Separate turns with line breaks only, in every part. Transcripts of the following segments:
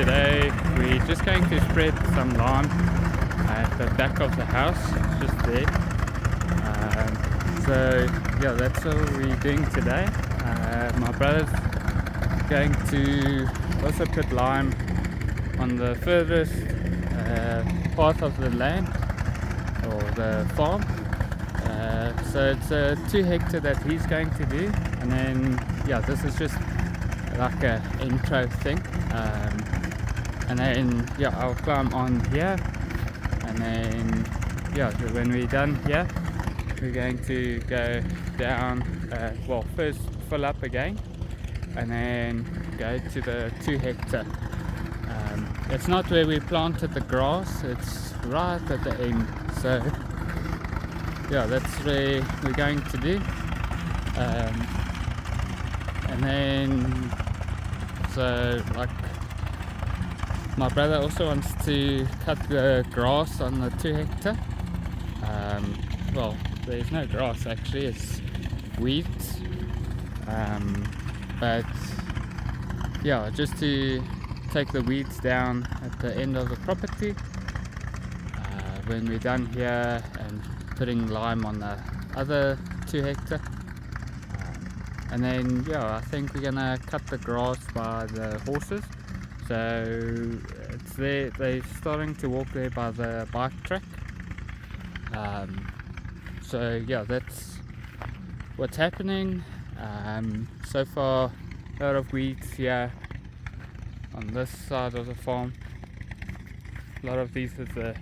today we're just going to spread some lime at the back of the house, just there. So yeah, that's what we're doing today. My brother's going to also put lime on the furthest part of the land or the farm. So it's a 2 hectare that he's going to do, and then yeah, this is just like a intro thing, and then yeah, I'll climb on here, and then yeah, when we're done here we're going to go down, well, first fill up again and then go to the 2 hectare. It's not where we planted the grass, it's right at the end, so yeah, that's where we're going to do. And then, so like, my brother also wants to cut the grass on the 2 hectare. Well, there's no grass actually, it's weeds. But yeah, just to take the weeds down at the end of the property when we're done here, and putting lime on the other 2 hectare. And then yeah, I think we're gonna cut the grass by the horses, so it's there, they're starting to walk there by the bike track. So yeah, that's what's happening. So far, a lot of weeds here on this side of the farm. A lot of these are the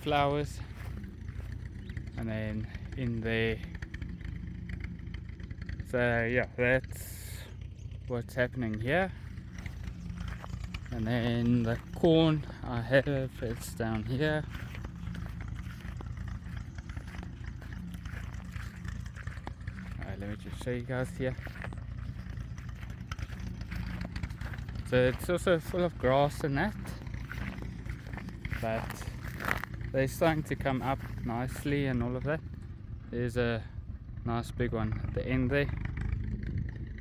flowers, and then in there. So yeah, that's what's happening here. And then the corn I have, it's down here. Let me just show you guys here. So it's also full of grass and that, but they're starting to come up nicely and all of that. There's a nice big one at the end there.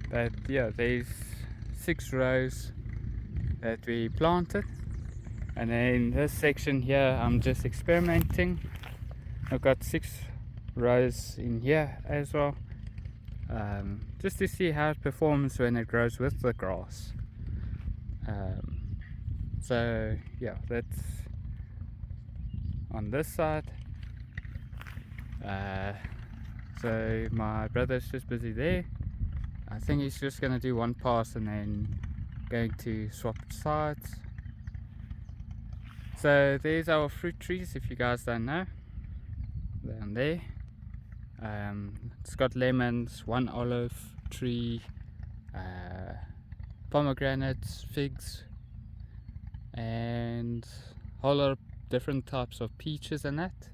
But yeah, there's 6 rows that we planted, and then this section here I'm just experimenting. I've got 6 rows in here as well, just to see how it performs when it grows with the grass. So yeah, that's on this side. So my brother's just busy there. I think he's just going to do one pass and then going to swap sides. So there's our fruit trees, if you guys don't know, down there. It's got lemons, 1 olive tree, pomegranates, figs, and a whole lot of different types of peaches and that.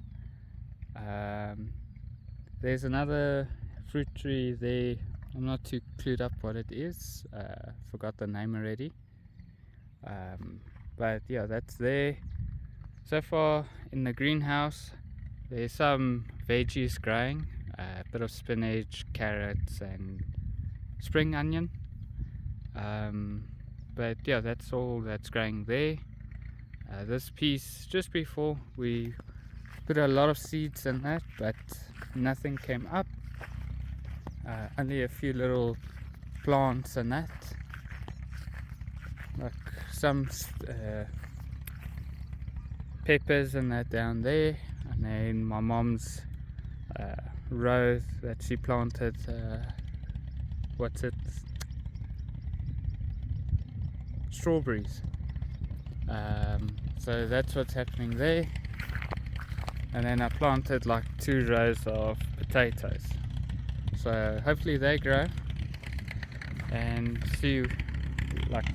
There's another fruit tree there. I'm not too clued up what it is, forgot the name already. But yeah, that's there. So far in the greenhouse there's some veggies growing, a bit of spinach, carrots and spring onion. But yeah, that's all that's growing there. This piece, just before, we put a lot of seeds in that, but nothing came up. Only a few little plants and that, like some peppers and that down there, and then my mom's row that she planted, strawberries. So that's what's happening there. And then I planted like 2 rows of potatoes, so hopefully they grow and see, like,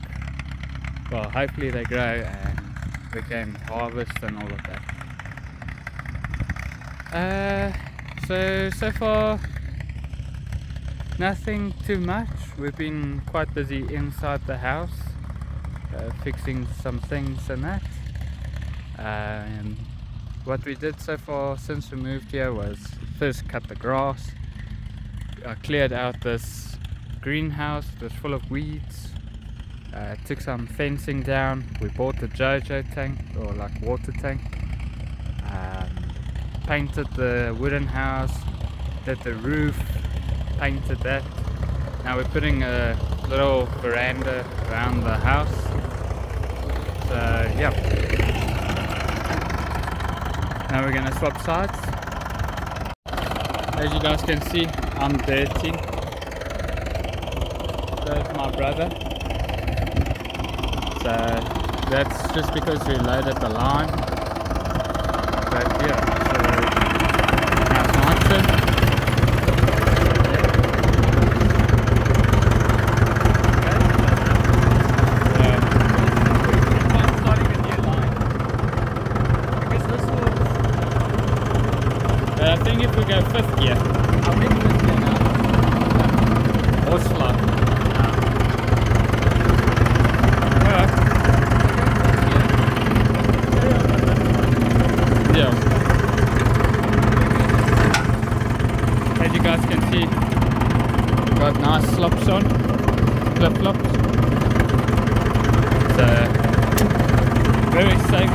well, hopefully they grow and we can harvest and all of that. So far nothing too much. We've been quite busy inside the house, fixing some things and that. What we did so far since we moved here was first cut the grass. I cleared out this greenhouse. It was full of weeds. Took some fencing down. We bought the JoJo tank, or like water tank. Painted the wooden house, did the roof, painted that. Now we're putting a little veranda around the house. So yeah. Now we're gonna swap sides. As you guys can see, I'm dirty. There's my brother. So that's just because we loaded the line. But yeah, so now it's my turn. I think if we go fifth gear,
I'll make fifth gear now.
or slow. Yeah. As you guys can see, got nice slops on, flip flops. So very safe.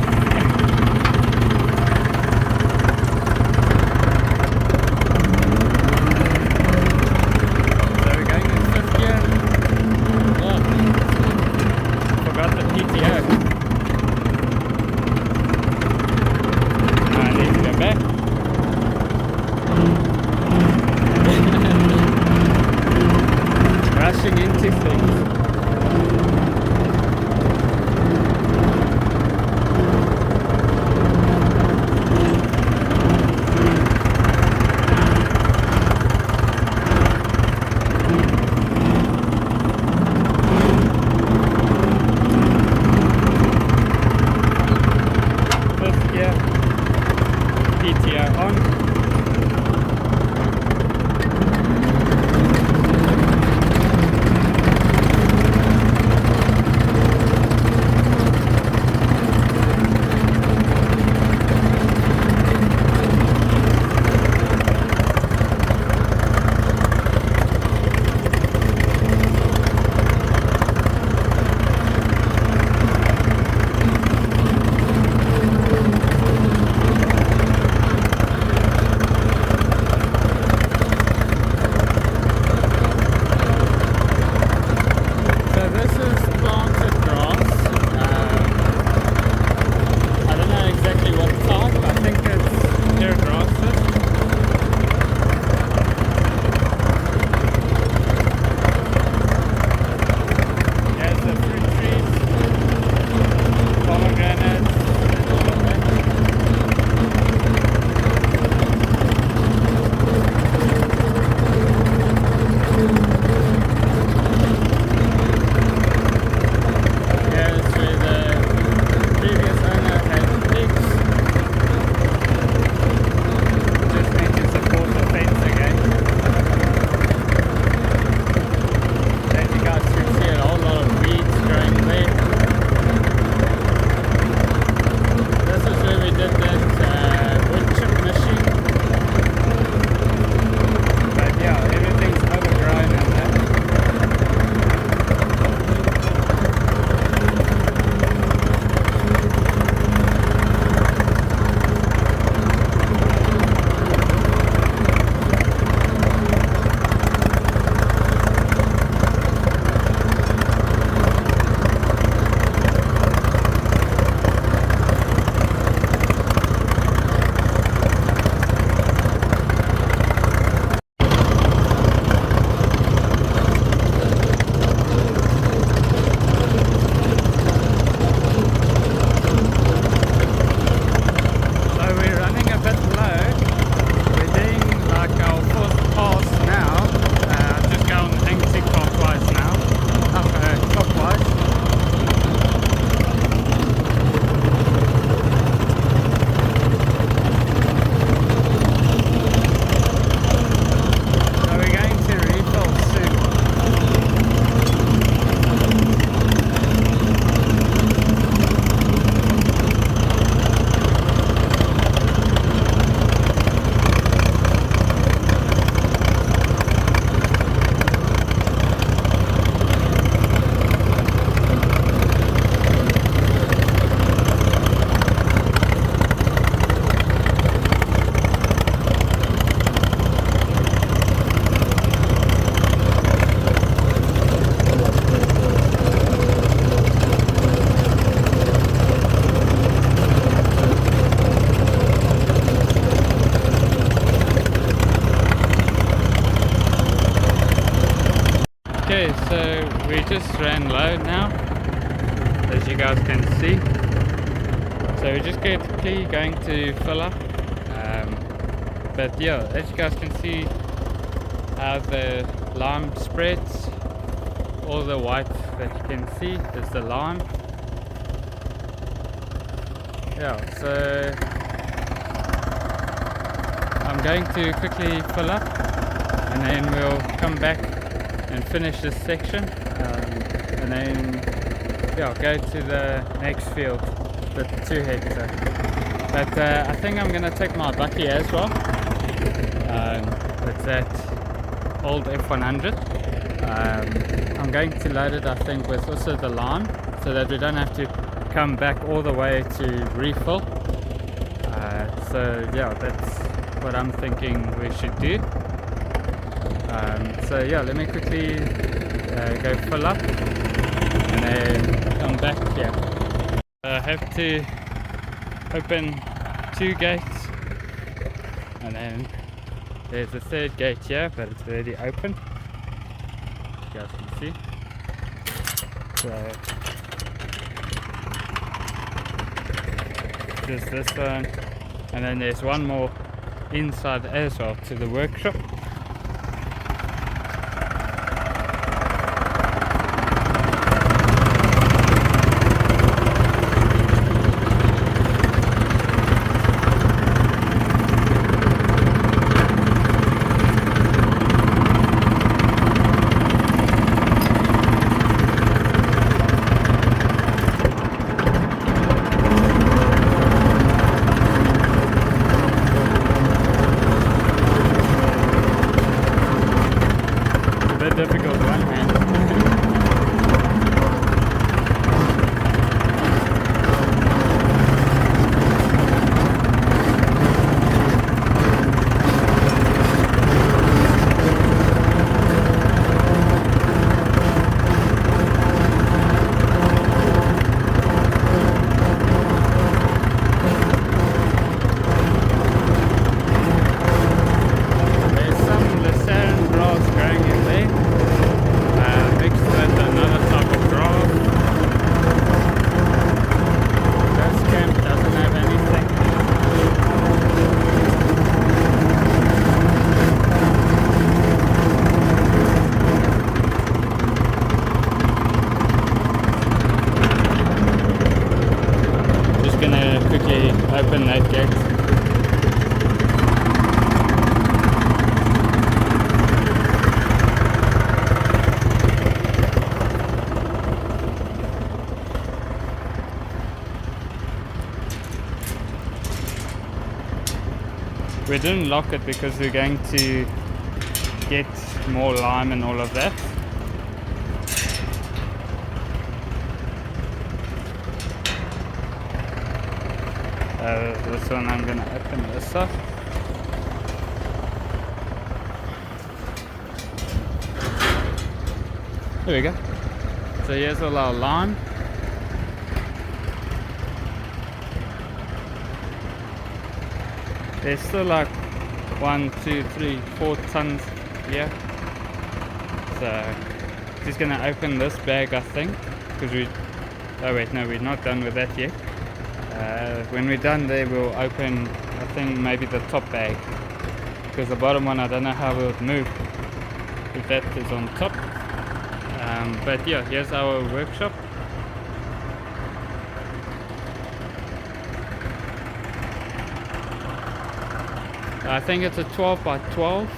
Rushing into things. Fifth gear, PTO. just ran low now, as you guys can see. So we're just quickly going to fill up. But yeah, as you guys can see how the lime spreads. All the white that you can see is the lime. Yeah, so I'm going to quickly fill up and then we'll come back and finish this section, and then yeah, go to the next field, the 2 hectare. But I think I'm gonna take my bucky as well. It's that old F100. I'm going to load it, I think, with also the lime, so that we don't have to come back all the way to refill. So yeah, that's what I'm thinking we should do. So yeah, let me quickly go fill up and then come back here. I have to open 2 gates, and then there's a 3rd gate here, but it's already open. You guys can see. So just this one, and then there's one more inside as well to the workshop. Difficult one, man. There's some lucerne grass growing in there. Mixed with another type of grass. This camp doesn't have anything. Just gonna quickly open that gate. We didn't lock it because we're going to get more lime and all of that. This one I'm going to open this up. There we go. So here's all our lime. There's still like 1, 2, 3, 4 tons here. So just gonna open this bag, I think, because oh wait, no, we're not done with that yet. When we're done there, we'll open, I think, maybe the top bag, because the bottom one, I don't know how it will move if that is on top. But yeah, here's our workshop. I think it's a 12 by 12,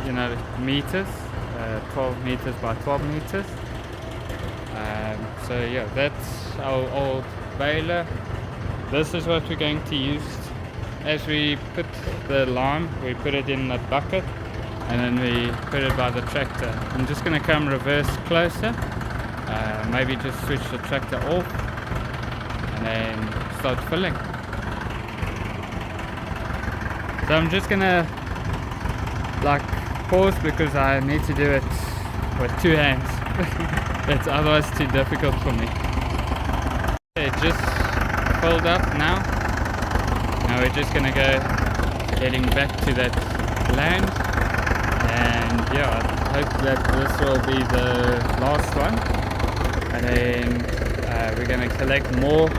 you know, meters, 12 meters by 12 meters. So yeah, that's our old baler. This is what we're going to use. As we put the lime, we put it in the bucket, and then we put it by the tractor. I'm just going to come reverse closer, maybe just switch the tractor off, and then start filling. So I'm just gonna like pause because I need to do it with 2 hands. It's otherwise too difficult for me. It just filled up now. Now we're just gonna go heading back to that land, and yeah, hope that this will be the last one, and then we're going to collect more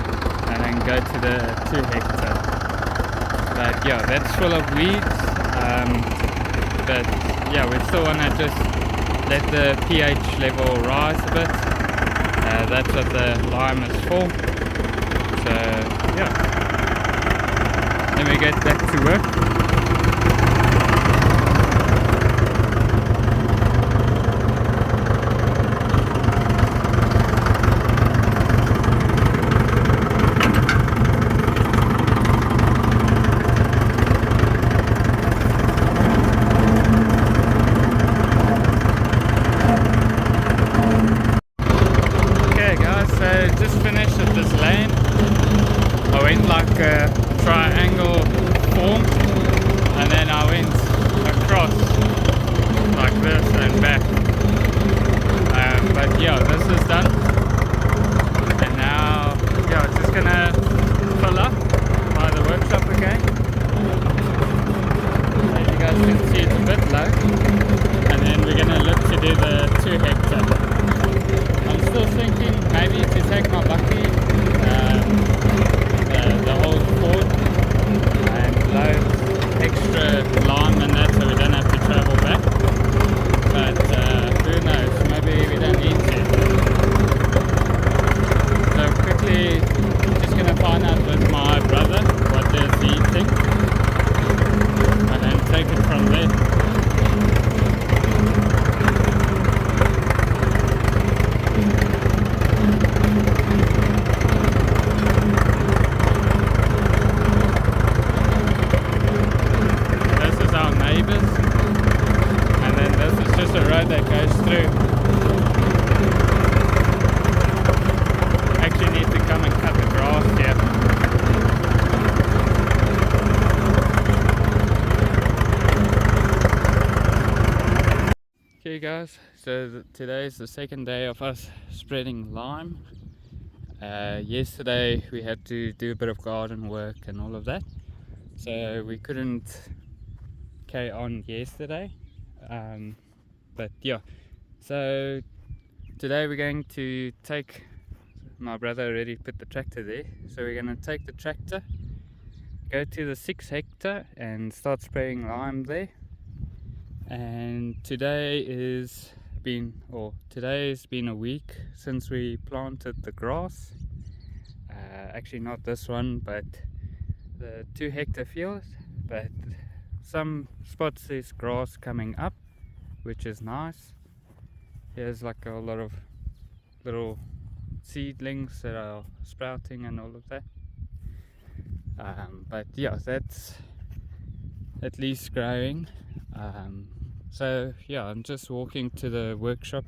and then go to the 2-hectare. But yeah, that's full of weeds, but yeah, we still want to just let the pH level rise a bit. That's what the lime is for. So yeah, let me get back to work. Just finished at this lane. I went like a triangle form, and then I went across like this and back. But yeah, this is done, and now yeah, it's just gonna fill up by the workshop again. So you guys can see it's a bit low, and then we're gonna look to do the 2-hectare. I'm still thinking maybe to take my bucket, the old Ford, and load extra lime and that so we don't have to travel back. But who knows, maybe we don't need to. So quickly, just going to find out with my brother what does he think, and then take it from there. That goes through. Actually need to come and cut the grass here. Okay guys, so today is the second day of us spreading lime. Yesterday we had to do a bit of garden work and all of that, so we couldn't carry on yesterday. But yeah, so today we're going to take, my brother already put the tractor there, so we're going to take the tractor, go to the 6-hectare and start spraying lime there. And today's been a week since we planted the grass. Actually not this one, but the 2-hectare field, but some spots there's grass coming up, which is nice. Here's like a lot of little seedlings that are sprouting and all of that. But yeah, that's at least growing. So yeah, I'm just walking to the workshop,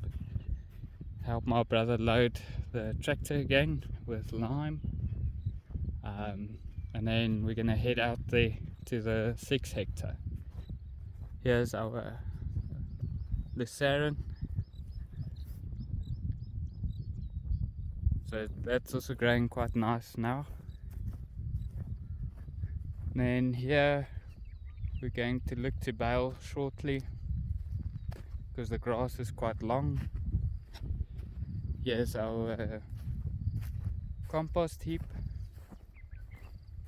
help my brother load the tractor again with lime, and then we're gonna head out there to the 6-hectare. Here's our lucerne. So that's also growing quite nice now. And then here we're going to look to bale shortly because the grass is quite long. Here's our compost heap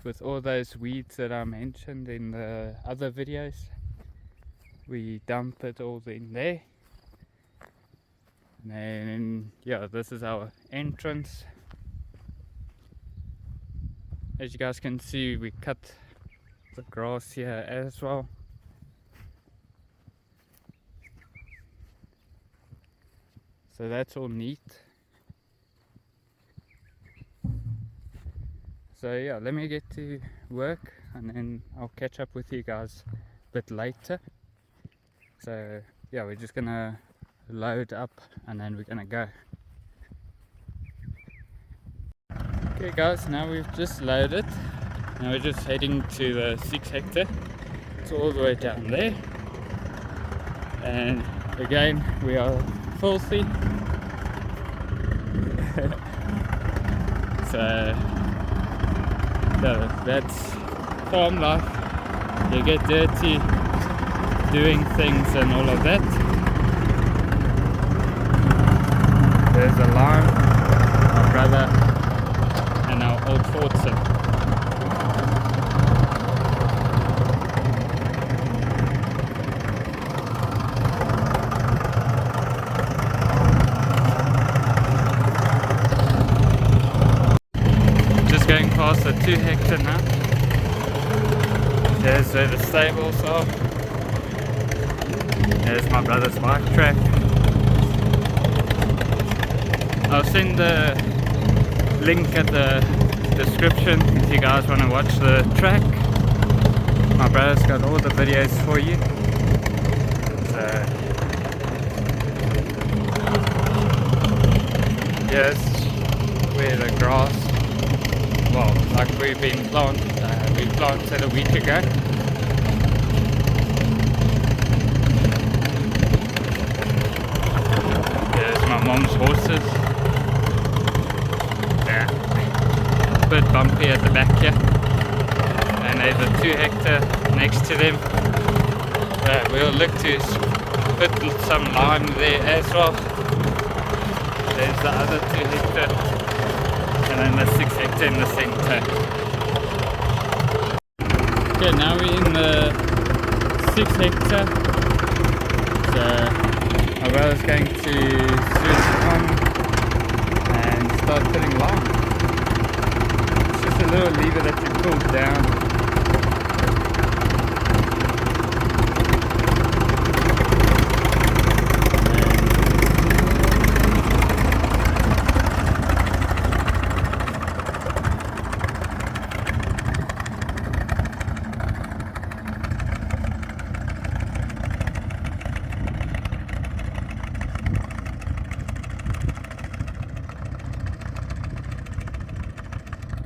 with all those weeds that I mentioned in the other videos. We dump it all in there, and then yeah, this is our entrance. As you guys can see, we cut the grass here as well. So that's all neat. So yeah, let me get to work and then I'll catch up with you guys a bit later. So yeah, we're just gonna load up and then we're gonna go. Okay guys, now we've just loaded. Now we're just heading to the 6-hectare. It's all the way down there. And again, we are filthy. So that's farm life. You get dirty doing things and all of that. there's a lime, my brother, and our old Fortson. Just going past the 2-hectare now. There's where the stables are. There's my brother's bike track. I'll send the link at the description if you guys want to watch the track. My brother's got all the videos for you. So yes, where the grass, well, like we planted a week ago. There's my mom's horses. Yeah, a bit bumpy at the back here. And there's a 2-hectare next to them. We'll look to put some lime there as well. There's the other 2-hectare, and then the 6-hectare in the center. Okay, now we're in the 6-hectare. So my brother's going to switch on and start putting lime. It's just a little lever that you pull down.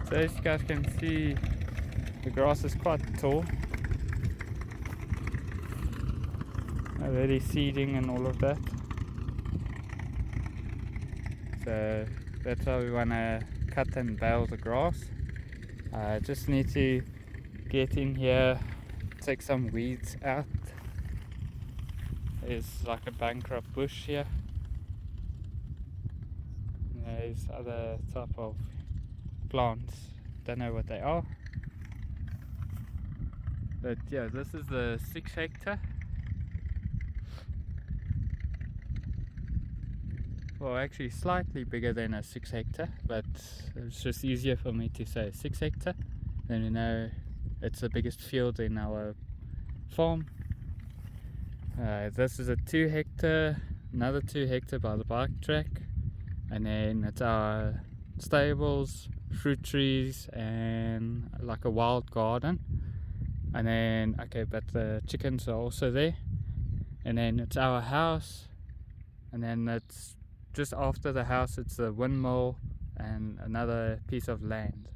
So as you guys can see, the grass is quite tall. Already seeding and all of that. So that's how we want to cut and bale the grass. Just need to get in here, take some weeds out. There's like a bankrupt bush here. There's other type of plants, don't know what they are, but yeah, this is the 6-hectare. Well, actually slightly bigger than a 6-hectare, but it's just easier for me to say 6-hectare, then we know it's the biggest field in our farm. This is a 2-hectare, another 2-hectare by the bike track, and then it's our stables, fruit trees, and like a wild garden. And then okay, but the chickens are also there. And then it's our house, and then it's just after the house, it's a windmill and another piece of land.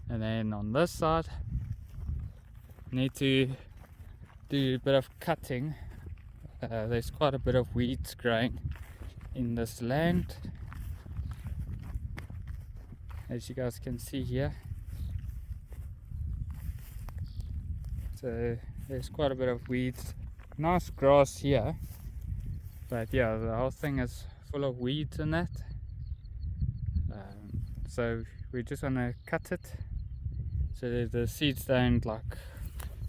And then on this side, need to do a bit of cutting. There's quite a bit of weeds growing in this land, as you guys can see here. So there's quite a bit of weeds. Nice grass here, but yeah, the whole thing is full of weeds and that. So we just want to cut it so the seeds don't like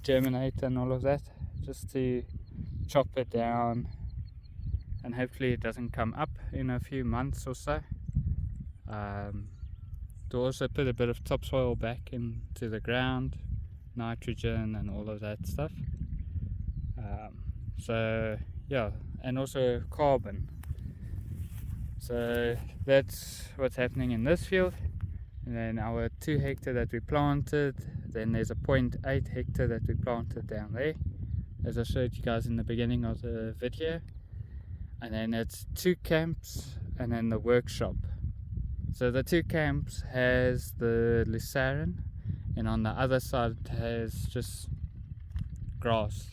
germinate and all of that, just to chop it down, and hopefully it doesn't come up in a few months or so. To also put a bit of topsoil back into the ground, nitrogen and all of that stuff. So yeah, and also carbon. So that's what's happening in this field. And then our 2-hectare that we planted, then there's a 0.8 hectare that we planted down there, as I showed you guys in the beginning of the video. And then it's 2 camps and then the workshop. So the 2 camps has the lucerne, and on the other side it has just grass.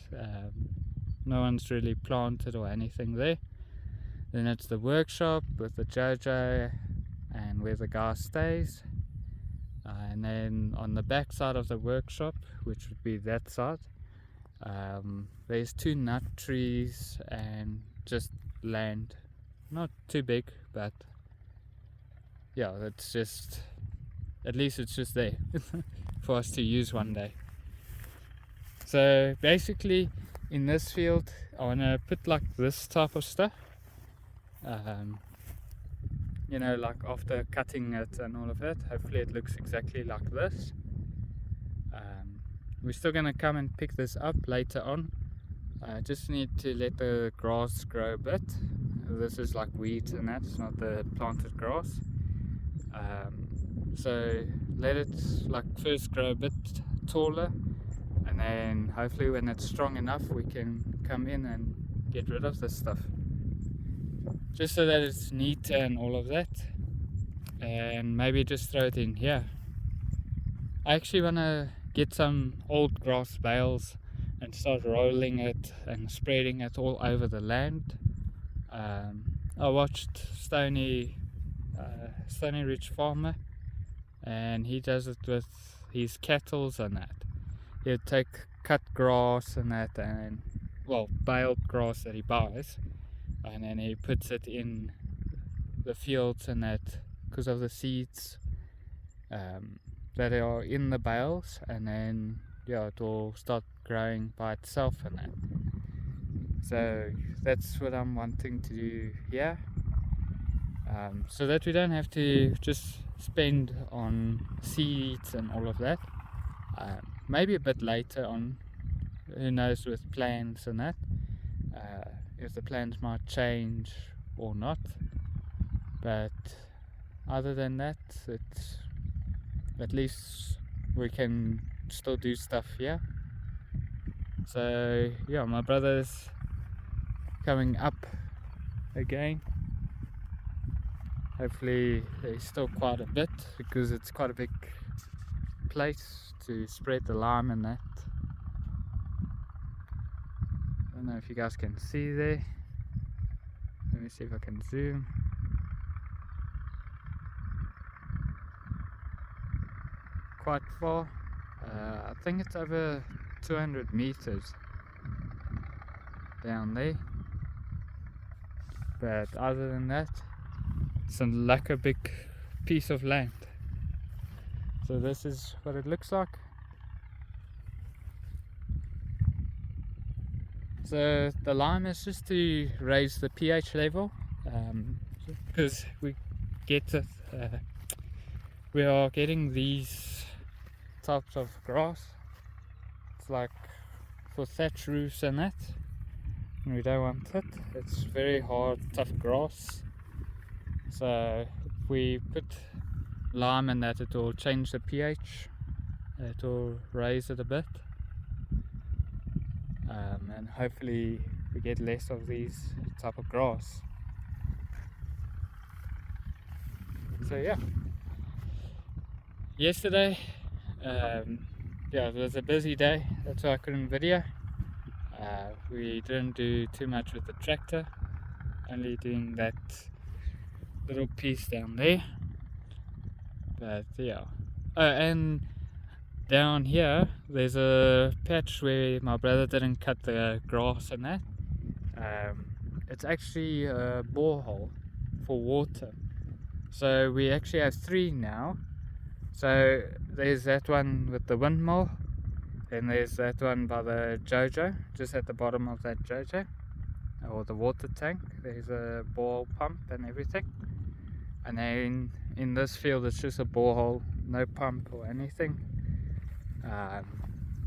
No one's really planted or anything there. Then it's the workshop with the JoJo and where the guy stays. And then on the back side of the workshop, which would be that side, there's 2 nut trees and just land not too big, but yeah, it's just, at least it's just there for us to use one day. So basically in this field I want to put like this type of stuff, you know, like after cutting it and all of it, hopefully it looks exactly like this. We're still going to come and pick this up later on. I just need to let the grass grow a bit. This is like weeds and that, it's not the planted grass. So let it like first grow a bit taller, and then hopefully when it's strong enough we can come in and get rid of this stuff, just so that it's neat and all of that, and maybe just throw it in here. I actually want to get some old grass bales and start rolling it and spreading it all over the land. I watched Stony Ridge Farmer, and he does it with his cattle and that. He'll take cut grass and that, and well, baled grass that he buys, and then he puts it in the fields and that, because of the seeds that are in the bales, and then yeah, it will start growing by itself and that. So that's what I'm wanting to do here, so that we don't have to just spend on seeds and all of that. Maybe a bit later on, who knows, with plans and that, if the plans might change or not. But other than that, it's, at least we can still do stuff here. So yeah, my brother's coming up again. Hopefully there's still quite a bit, because it's quite a big place to spread the lime and that. I don't know if you guys can see there. Let me see if I can zoom. Quite far. I think it's over 200 meters down there. But other than that, it's like a big piece of land. So this is what it looks like. So the lime is just to raise the pH level, because we are getting these types of grass. It's like for thatch roofs and that, and we don't want it. It's very hard, tough grass. So if we put lime in that, it will change the pH, it will raise it a bit, and hopefully we get less of these type of grass. So yeah, yesterday, yeah, it was a busy day, that's why I couldn't video. We didn't do too much with the tractor, only doing that little piece down there. But yeah, and down here there's a patch where my brother didn't cut the grass and that. It's actually a borehole for water, so we actually have 3 now. So there's that one with the windmill, then there's that one by the JoJo, just at the bottom of that JoJo, or the water tank. There's a borehole pump and everything. And then in this field it's just a borehole, no pump or anything.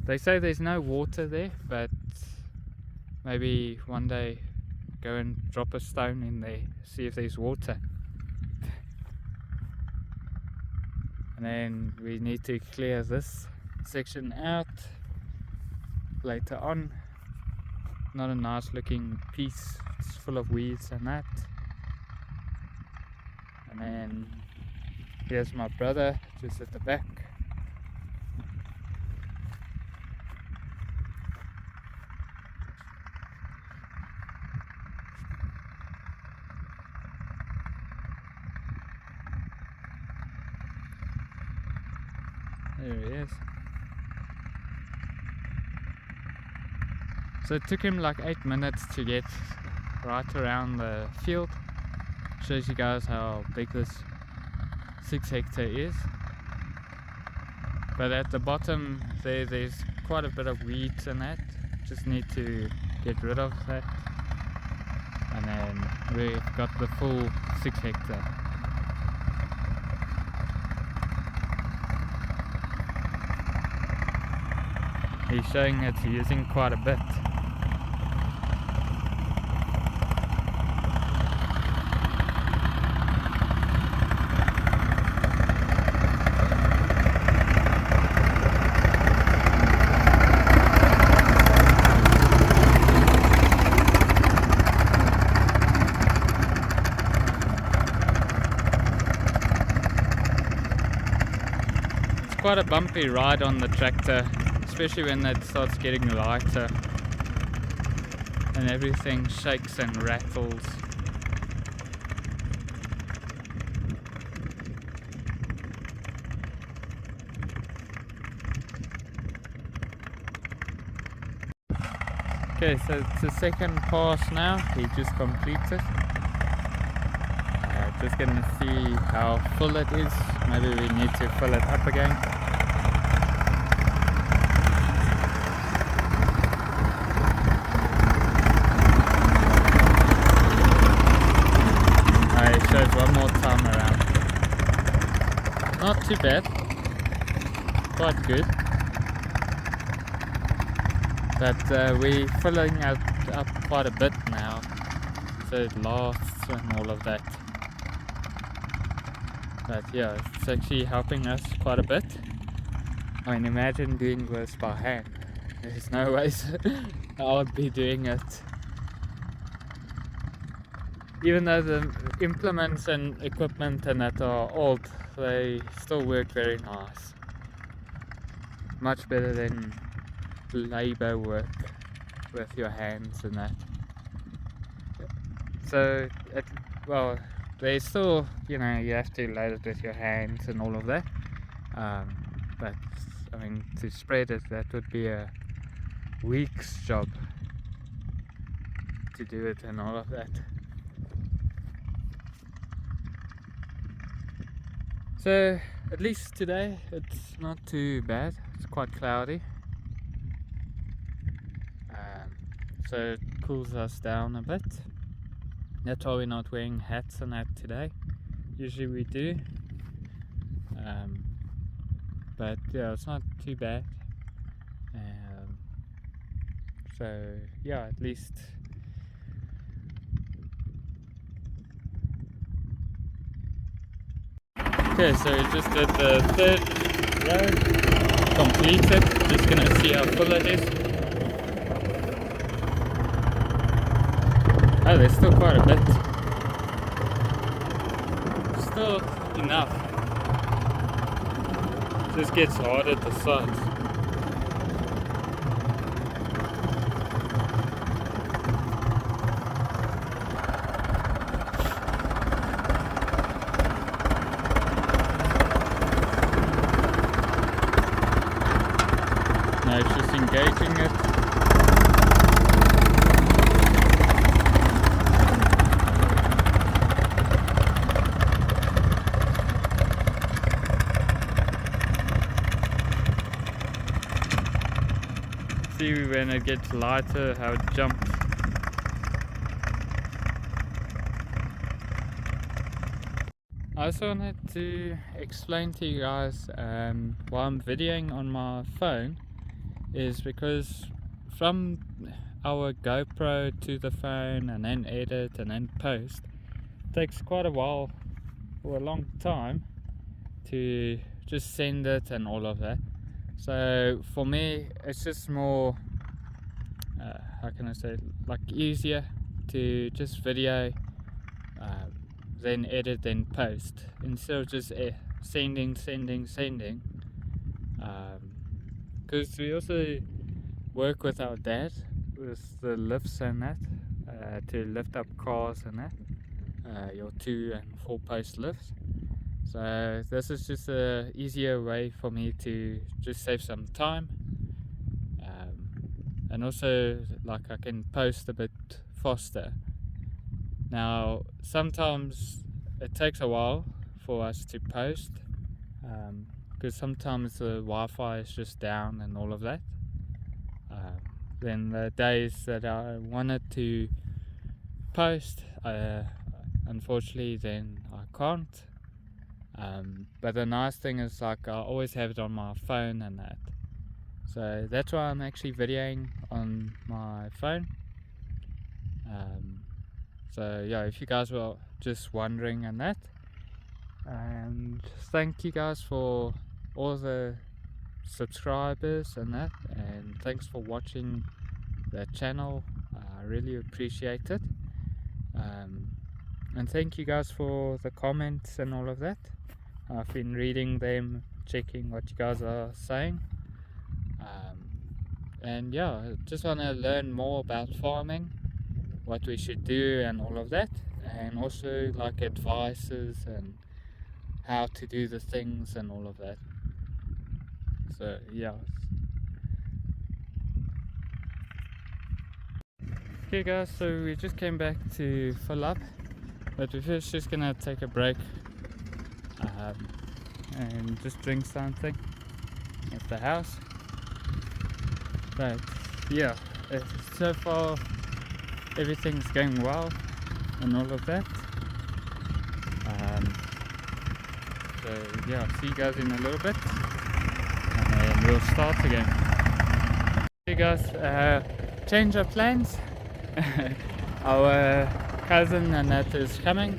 They say there's no water there, but maybe one day go and drop a stone in there, see if there's water. And then we need to clear this section out later on. Not a nice looking piece, it's full of weeds and that. And then here's my brother just at the back. There he is. So it took him like 8 minutes to get right around the field. shows you guys how big this 6-hectare is. But at the bottom there's quite a bit of weeds in that. Just need to get rid of that. And then we've got the full 6-hectare. He's showing it's using quite a bit. It's quite a bumpy ride on the tractor, especially when it starts getting lighter and everything shakes and rattles. Okay, so it's the second pass now, he just completed. Just gonna see how full it is, maybe we need to fill it up again. It shows one more time around. Not too bad, quite good. But we're filling up quite a bit now, so it lasts and all of that. But yeah, it's actually helping us quite a bit. I mean, imagine doing this by hand. There's no way I would be doing it. Even though the implements and equipment and that are old, they still work very nice. Much better than labor work with your hands and that. So, well, there's still, you know, you have to load it with your hands and all of that. But, I mean, to spread it, that would be a week's job to do it and all of that. So, at least today, it's not too bad. It's quite cloudy. So it cools us down a bit. That's why we're not wearing hats and that today. Usually we do. But yeah, it's not too bad. So yeah, at least okay, so we just did the third row, completed. Just gonna see how full it is. Oh, there's still quite a bit. Still enough. Just gets hard at the sides. Now it's just engaging it. See when it gets lighter how it jumps. I also wanted to explain to you guys why I'm videoing on my phone is because from our GoPro to the phone and then edit and then post takes quite a while or a long time to just send it and all of that. So for me it's just more how can I say, like easier to just video, then edit, then post, instead of just sending. Because we also work with our dad with the lifts and that, to lift up cars and that, your 2 and 4 post lifts. So this is just a easier way for me to just save some time, and also like I can post a bit faster Now sometimes it takes a while for us to post, because sometimes the Wi-Fi is just down and all of that. Then the days that I wanted to post, unfortunately then I can't. But the nice thing is, like, I always have it on my phone and that, so that's why I'm actually videoing on my phone. So yeah, if you guys were just wondering and that, and thank you guys for all the subscribers and that, and thanks for watching the channel. I really appreciate it. And thank you guys for the comments and all of that. I've been reading them, checking what you guys are saying, and yeah, I just want to learn more about farming, what we should do and all of that, and also like advices and how to do the things and all of that. So yeah. Okay guys, so we just came back to fill up, but we're first just gonna take a break and just drink something at the house. But yeah, so far everything's going well and all of that. So yeah, see you guys in a little bit and we'll start again. Okay guys, change of plans. Our cousin and that is coming,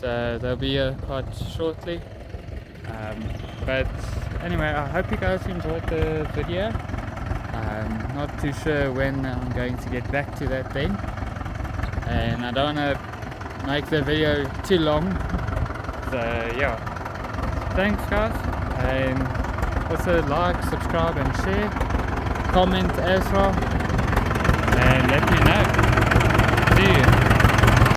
so they'll be here quite shortly. But anyway, I hope you guys enjoyed the video. I'm not too sure when I'm going to get back to that thing, and I don't want to make the video too long. So yeah, thanks guys, and also like, subscribe and share, comment as well, and let me know. See you.